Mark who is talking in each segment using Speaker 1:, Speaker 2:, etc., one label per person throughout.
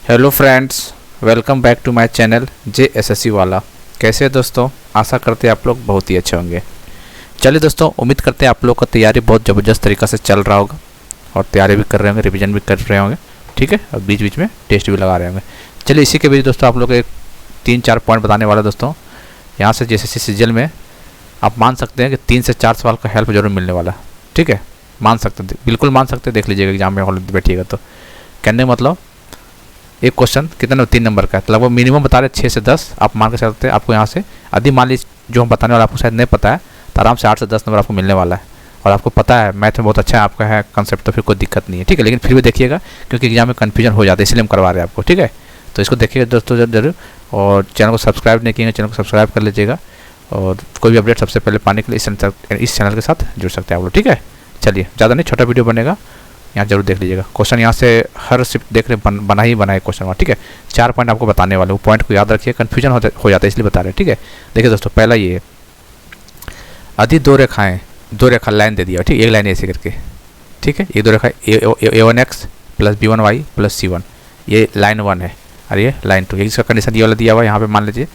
Speaker 1: Hello friends, welcome back to my channel JSSC वाला। कैसे हैं दोस्तों? आशा करते हैं आप लोग बहुत ही अच्छे होंगे। चलिए दोस्तों, उम्मीद करते हैं आप लोग का तैयारी बहुत ज़बरदस्त तरीक़ा से चल रहा होगा और तैयारी भी कर रहे होंगे, रिवीजन भी कर रहे होंगे, ठीक है, और बीच बीच में टेस्ट भी लगा रहे होंगे। चलिए इसी के बीच दोस्तों आप लोग को एक 3-4 पॉइंट बताने वाला दोस्तों। यहाँ से JSSC सीजल में आप मान सकते हैं कि 3 से 4 सवाल का हेल्प जरूर मिलने वाला, ठीक है। मान सकते हैं, बिल्कुल मान सकते हैं। देख लीजिएगा एग्जाम में हॉल बैठिएगा तो कहने मतलब एक क्वेश्चन कितना 3 नंबर का है, तो लगभग मिनिमम बता रहे 6 से 10 आप मान के चलते हैं। आपको यहाँ से यदि मान लीजिए जो हम बताने वाला आपको शायद नहीं पता है तो आराम से 8 से 10 नंबर आपको मिलने वाला है। और आपको पता है मैथ में बहुत अच्छा है आपका है कंसेप्ट, तो फिर कोई दिक्कत नहीं है, ठीक है। लेकिन फिर भी देखिएगा क्योंकि एग्जाम में कन्फ्यूजन हो जाता है, इसलिए हम करवा रहे हैं आपको, ठीक है। तो इसको देखिएगा दोस्तों जरूर, और चैनल को सब्सक्राइब नहीं किए चैनल को सब्सक्राइब कर लीजिएगा। और कोई भी अपडेट सबसे पहले पाने के लिए इस चैनल के साथ जुड़ सकते हैं आप लोग, ठीक है। चलिए ज़्यादा नहीं, छोटा वीडियो बनेगा, यहाँ जरूर देख लीजिएगा। क्वेश्चन यहाँ से हर शिफ्ट देख रहे बना ही क्वेश्चन वहाँ, ठीक है। 4 पॉइंट आपको बताने वाले, वो पॉइंट को याद रखिए, कन्फ्यूजन हो जाता है इसलिए बता रहे हैं, ठीक है। देखिए दोस्तों, पहला ये यदि दो रेखा लाइन दे दिया, ठीक है, एक लाइन ऐसे करके, ठीक है। ये दो रेखा A1x plus B1y plus C1, ये लाइन 1 है और ये लाइन 2, इसका कंडीशन ये वाला दिया हुआ है यहाँ पे मान लीजिए।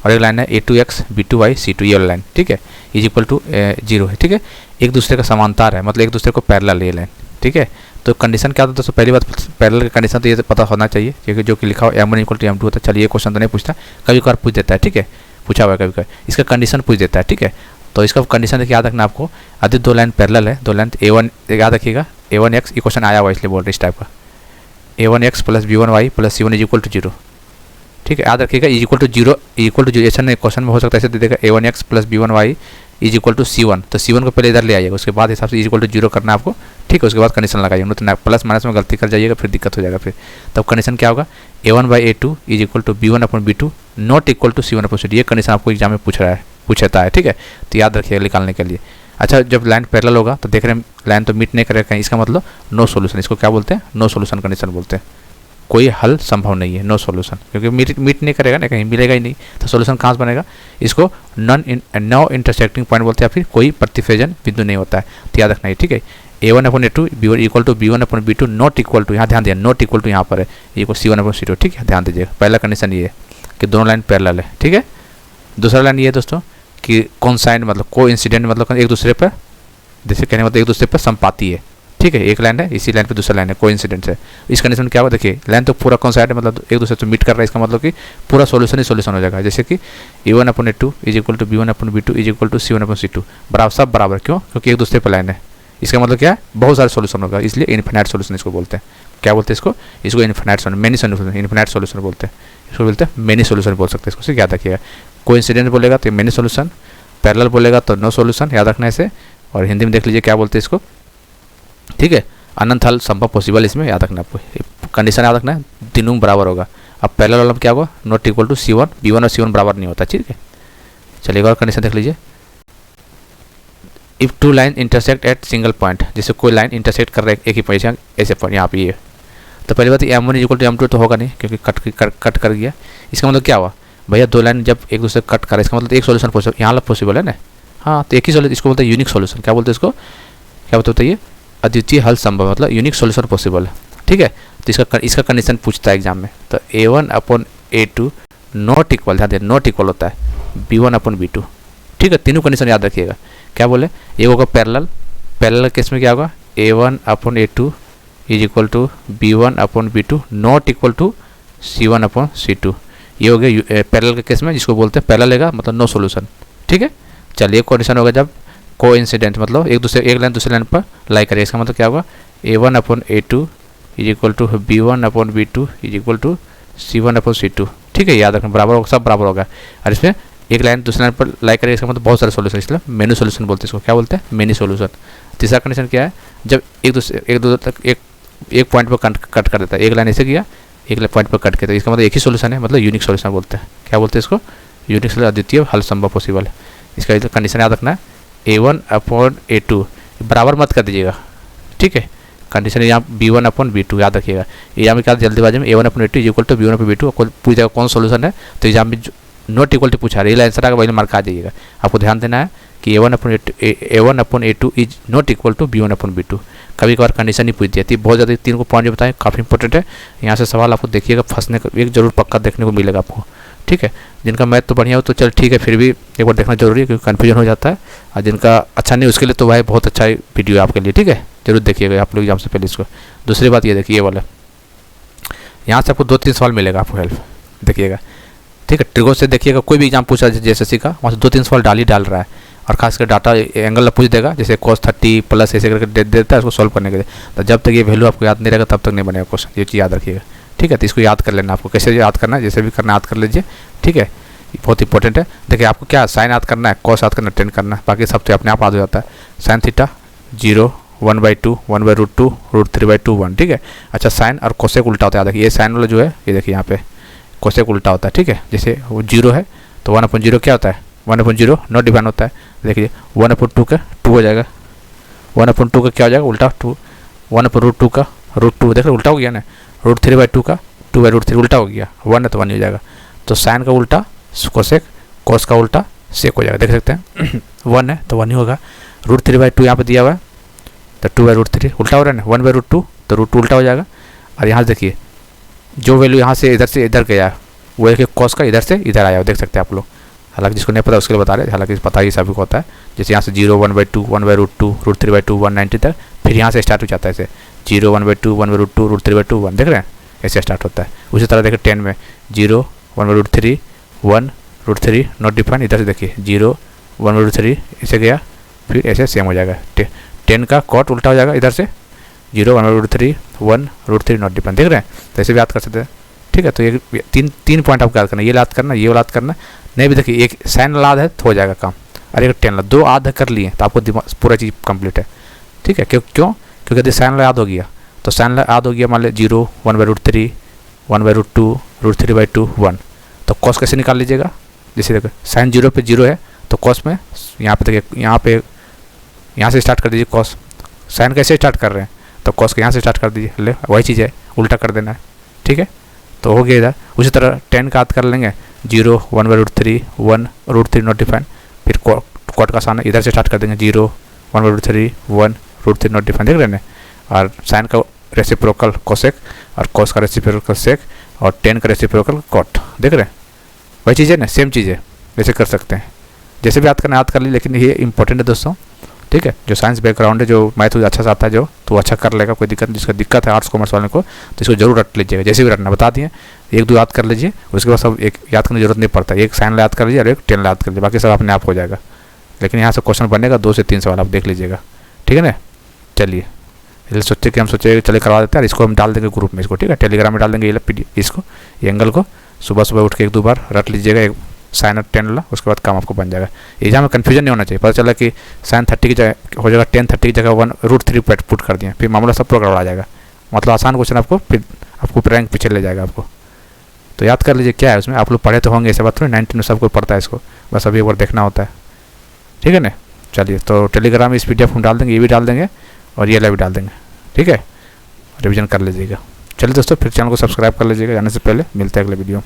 Speaker 1: और एक लाइन है A2x B2y C2, ये वाला लाइन, ठीक है, इज इक्वल टू 0 है, ठीक है। एक दूसरे का समांतर है, मतलब एक दूसरे को पैरेलल ये लाइन, ठीक है। तो कंडीशन क्या होता है दोस्तों? पहली बात पैरेलल का कंडीशन तो ये पता होना चाहिए, क्योंकि जो कि लिखा हो M1 इक्वल टू M2 होता है। चलिए ये क्वेश्चन तो नहीं पूछता, कभी कभार पूछ देता है, ठीक है, पूछा हुआ है कभी कभी, इसका कंडीशन पूछ देता है, ठीक है। तो इसका कंडीशन याद रखना आपको, यदि 2 लाइन पैरेलल है, 2 लाइन A1 याद रखिएगा, A1x, ये क्वेश्चन आया हुआ इसलिए बोल रहे इस टाइप का, A1x plus B1y plus C1 is equal to 0, ठीक है। याद रखिएगा इज इक्वल टू 0 ऐसा नहीं, क्वेश्चन में हो सकता है ऐसे दे देगा A1x plus B1y is equal to C1, तो C1 को पहले इधर ले आइएगा, उसके बाद हिसाब से इज इक्वल टू 0 करना है आपको, ठीक है। उसके बाद कंडीशन लगाइएगा, तो प्लस माइनस में गलती कर जाइएगा फिर दिक्कत हो जाएगा फिर। तब कंडीशन क्या होगा? A1/A2 is equal to B1/B2 not equal to C1/C2, ये कंडीशन आपको एग्जाम में पूछता है, ठीक है। तो याद रखिएगा निकालने के लिए। अच्छा, जब लाइन पैरेलल होगा तो देख रहे हैं लाइन तो मीट नहीं करेगा कहीं, इसका मतलब नो सोल्यूशन, इसको क्या बोलते हैं? नो सोल्यूशन कंडीशन बोलते हैं। कोई हल संभव नहीं है, नो सोल्यूशन, क्योंकि मीट नहीं करेगा ना, कहीं मिलेगा ही नहीं, तो सोल्यूशन कहाँ से बनेगा? इसको नो इंटरसेक्टिंग पॉइंट बोलते हैं, फिर कोई प्रतिफेजन बिंदु नहीं होता है, तो याद रखना है, ठीक है। A1/A2 B1 equal to B1/B2 not equal to, यहाँ ध्यान दिया नॉट इक्वल टू यहाँ पर है, इक्वल C1/C2, ठीक है, ध्यान दीजिएगा। पहला कंडीशन ये है कि दोनों लाइन पैरेलल है, ठीक है। दूसरा लाइन ये है दोस्तों कि कोइंसाइड मतलब कोइंसिडेंट, मतलब एक दूसरे पर, जैसे कहने मतलब एक दूसरे पर संपाती है, ठीक है। एक लाइन है, इसी लाइन पे दूसरा लाइन है, कोइंसिडेंस है। इस कंडीशन में क्या होगा? देखिए लाइन तो पूरा कोइंसाइड है, मतलब एक दूसरे से मीट कर रहा है, इसका मतलब कि पूरा सोल्यूशन ही सोल्यूशन हो जाएगा। जैसे कि A1/A2 is equal to B1/B2 is equal to C1/C2, बराबर, सब बराबर। क्यों? क्योंकि एक दूसरे पर लाइन है, इसका मतलब क्या है? बहुत सारे सोल्यूशन होगा, इसलिए इन्फिनाइट सोल्यूशन इसको बोलते हैं। क्या बोलते हैं इसको? इसको infinite solution, many solution, infinite solution बोलते हैं, इसको बोलते हैं मेनी सोल्यूशन बोल सकते हैं। इसको याद रखिएगा, कोइंसिडेंट बोलेगा तो मेनी सोल्यूशन, पैरेलल बोलेगा तो नो सोल्यूशन, याद रखना है इसे। और हिंदी में देख लीजिए क्या बोलते हैं इसको, ठीक है, अनंत हल संभव पॉसिबल, इसमें याद रखना आपको, कंडीशन याद रखना है, तीनों बराबर होगा। अब पैरेलल वाला क्या होगा? Not equal to C1, B1 और C1 बराबर नहीं होता, ठीक है। चलिए और कंडीशन देख लीजिए, if 2 line intersect at single point, जैसे कोई लाइन इंटरसेक्ट कर रहा है एक ही पॉइंट, ऐसे पॉइंट यहाँ पे ये, तो पहली बात M1 इक्वल टू M2 तो होगा नहीं, क्योंकि कट कर गया। इसका मतलब क्या हुआ भैया? 2 लाइन जब एक दूसरे कट कर रहा है, इसका मतलब एक सोल्यूशन पॉसिबल, यहाँ पॉसिबल है ना, हाँ, तो एक ही सोल्यूशन, इसको बोलते हैं यूनिक सोल्यूशन। क्या बोलते हैं इसको? क्या बोलते बताइए? अद्वितीय हल संभव, मतलब यूनिक सोल्यूशन पॉसिबल है, ठीक है। तो इसका कंडीशन पूछता है एग्जाम में, तो A1/A2 नॉट इक्वल, ध्यान दें नॉट इक्वल होता है B1/B2, ठीक है। तीनों कंडीशन याद रखिएगा। क्या बोले? एक होगा पैरेलल केस में क्या होगा? A1/A2 is equal to B1/B2 not equal to C1/C2, ये हो गया पैरेलल के केस में, जिसको बोलते हैं पैरेलल लेगा मतलब नो सोल्यूशन, ठीक है। चलिए कंडीशन होगा जब कोइंसिडेंट, मतलब एक लाइन दूसरे लाइन पर लाई करेगा, इसका मतलब क्या होगा? A1/A2 is equal to B1/B2 is equal to C1/C2, ठीक है, याद रखना, बराबर होगा, सब बराबर होगा। और इसमें एक लाइन दूसरे लाइन पर लाई करेगा, इसका मतलब बहुत सारे सोल्यूशन, इसलिए मेनी सोल्यूशन बोलते हैं इसको। क्या बोलते हैं? Many solution. तीसरा कंडीशन क्या है? जब एक पॉइंट पर कट कर देता है, एक लाइन ऐसे किया, एक पॉइंट पर कट किया, तो इसका मतलब एक ही सोल्यूशन है, मतलब यूनिक सोल्यूशन बोलते हैं। क्या बोलते हैं इसको? यूनिक सोल्यूशन, अद्वितीय हल संभव पॉसिबल है। इसका कंडीशन याद रखना है, A1/A2 बराबर मत कर दीजिएगा, ठीक है। कंडीशन यहाँ B1/B2 याद रखिएगा। एग्जाम में क्या जल्दीबाजी में A1/A2 is equal to B1/B2 पूछ जाएगा कौन सोल्यूशन है, तो एग्जाम में नॉट इक्वल टू पूछा रहा है, आंसर आएगा वही मार्क आ जाइएगा। आपको ध्यान देना है कि A1/A2 is not equal to B1/B2, कभी कभार कंडीशन ही पूछ दिया थी। बहुत ज़्यादा 3 को पॉइंट जो बताए काफ़ी इंपॉर्टेंट है। यहाँ से सवाल आपको देखिएगा फंसने का एक जरूर पक्का देखने को मिलेगा आपको, ठीक है। जिनका मैथ तो बढ़िया हो तो चल ठीक है, फिर भी एक बार देखना जरूरी है क्योंकि कन्फ्यूजन हो जाता है। और जिनका अच्छा नहीं उसके लिए तो भाई बहुत अच्छा वीडियो है आपके लिए, ठीक है। जरूर देखिएगा आप लोग एग्जाम से पहले इसको। दूसरी बात ये देखिए, ये वाला यहाँ से आपको 2-3 सवाल मिलेगा आपको हेल्प, देखिएगा, ठीक है। ट्रिगो से देखिएगा, कोई भी एग्जाम पूछा है JSSC का, वहाँ से 2-3 सवाल डाल रहा है। और खासकर डाटा एंगल पूछ देगा, जैसे cos 30 प्लस ऐसे करके दे देता है उसको सॉल्व करने के लिए। तो जब तक ये वैल्यू आपको याद नहीं रहेगा तब तक नहीं बनेगा क्वेश्चन, ये चीज़ याद रखिएगा, ठीक है। तो इसको याद कर लेना, आपको कैसे याद करना है, जैसे भी करना याद कर लीजिए, ठीक है। बहुत इंपॉर्टेंट है। देखिए आपको क्या साइन याद करना है, कॉस याद करना है, टेन करना है, बाकी सब तो अपने आप याद हो जाता है। साइन थीटा 0, 1/2, 1/√2, √3/2, 1, ठीक है। अच्छा साइन और कोसेक उल्टा होता है, देखिए ये साइन वाला जो है ये देखिए यहाँ पे कोसेक उल्टा होता है, ठीक है। जैसे वो 0 है तो 1/0 क्या होता है, 1/0 नॉट डिफाइन होता है। देखिए 1/2 का 2 हो जाएगा, 1/2 का क्या हो जाएगा उल्टा 2, 1/√2 का √2, देख रहे उल्टा हो गया ना। √3/2 का 2/√3 उल्टा हो गया, 1 है तो 1 हो जाएगा। तो साइन का उल्टा कोसेक, कोस का उल्टा सेक हो जाएगा, देख सकते हैं 1 है तो 1 ही होगा। √3/2 यहाँ पे दिया हुआ है तो 2/√3 उल्टा हो रहा है ना, 1/√2 तो √2 उल्टा हो जाएगा। और यहाँ से देखिए जो वैल्यू यहाँ से इधर गया वो एक कॉस का इधर से इधर आया, देख सकते हैं आप लोग। हालांकि जिसको नहीं पता उसके लिए बता रहे, हालांकि पता ही सभी को होता है। जैसे यहाँ से 0, 1/2, 1/√2, √3/2, 190 तक, फिर यहाँ से स्टार्ट हो जाता है ऐसे 0, 1/2, 1/√2, √3/2, 1, देख रहे हैं ऐसे स्टार्ट होता है। उसी तरह देखिए 10 में 0, 1/√3, 1, √3 नॉट डिफाइन, इधर से देखिए 0, 1/√3 ऐसे गया, फिर ऐसे सेम हो जाएगा। 10 का कॉट उल्टा हो जाएगा इधर से 0, 1/√3, 1, √3 नॉट डिफाइन, देख रहे हैं। तो ऐसे भी याद कर सकते हैं, ठीक है। तो ये तीन पॉइंट आपको याद करना, ये याद करना, ये याद करना। नहीं भी देखिए एक साइन याद है तो हो जाएगा काम, और एक 10 2 आध कर लिए तो आपको दिमाग पूरा चीज़ कंप्लीट है, ठीक है। क्योंकि यदि साइन याद हो गया तो साइन याद हो गया, मान लीजिए 0, 1/√3, 1/√2, √3/2, 1, तो कॉस कैसे निकाल लीजिएगा। जैसे देखो साइन 0 पे 0 है तो कॉस में यहाँ पे देखिए यहाँ से स्टार्ट कर दीजिए कॉस। साइन कैसे स्टार्ट कर रहे हैं तो कॉस के यहाँ से स्टार्ट कर दीजिए, ले वही चीज़ है, उल्टा कर देना है, ठीक है। तो हो गया इधर। उसी तरह 10 का याद कर लेंगे 0, 1/√3, 1, √3 नॉट डिफाइन, फिर कॉट का सामने इधर से स्टार्ट कर देंगे 0, 1/√3, 1, √3 नॉट डिफाइन, देख रहे हैं। और साइन का रेसिप्रोकल कोसेक और कॉस का रेसिप्रोकल सेक और 10 का रेसिप्रोकल कॉट, देख रहे हैं वही चीज़ है ना, सेम चीज़ है, वैसे कर सकते हैं। जैसे भी याद करना याद कर ली, लेकिन ये इंपॉर्टेंट है दोस्तों, ठीक है। जो साइंस बैकग्राउंड है, जो मैथ अच्छा से आता है जो, तो अच्छा कर लेगा, कोई दिक्कत नहीं। जिसका दिक्कत है आर्ट्स कॉमर्स वाले को तो इसको जरूर रट लीजिएगा, जैसे भी रटना बता दिए, 1-2 याद कर लीजिए, उसके बाद सब एक याद करने की जरूरत नहीं पड़ता। एक साइन याद कर लीजिए और एक 10 याद कर लीजिए, बाकी सब अपने आप हो जाएगा। लेकिन यहाँ से क्वेश्चन बनेगा 2 से 3 सवाल, आप देख लीजिएगा, ठीक है ना। चलिए सोचे कि हम सोचे चलिए करवा देते हैं, इसको हम डाल देंगे ग्रुप में, इसको ठीक है, टेलीग्राम में डाल देंगे ये इसको, ये एंगल को सुबह सुबह उठ के 1-2 बार रट लीजिएगा, एक साइन और 10 वाला, उसके बाद काम आपको बन जाएगा। एग्जाम में कन्फ्यूजन नहीं होना चाहिए, पता चला कि साइन 30 की जगह हो जाएगा 10 30 की जगह 1√3 पुट कर दिए, फिर मामला सब पूरा आ जाएगा। मतलब आसान क्वेश्चन आपको फिर आपको रैंक पीछे ले जाएगा आपको। तो याद कर लीजिए क्या है उसमें, आप लोग पढ़े तो होंगे, ऐसे बात थोड़ी 19 में सबको पढ़ता है इसको, बस अभी एक बार देखना होता है, ठीक है ना। चलिए तो टेलीग्राम में इस PDF हम डाल देंगे, ये भी डाल देंगे और ये भी डाल देंगे, ठीक है। रिवीजन कर लीजिएगा। चलिए दोस्तों फिर चैनल को सब्सक्राइब कर लीजिएगा, जाने से पहले मिलते हैं अगले वीडियो।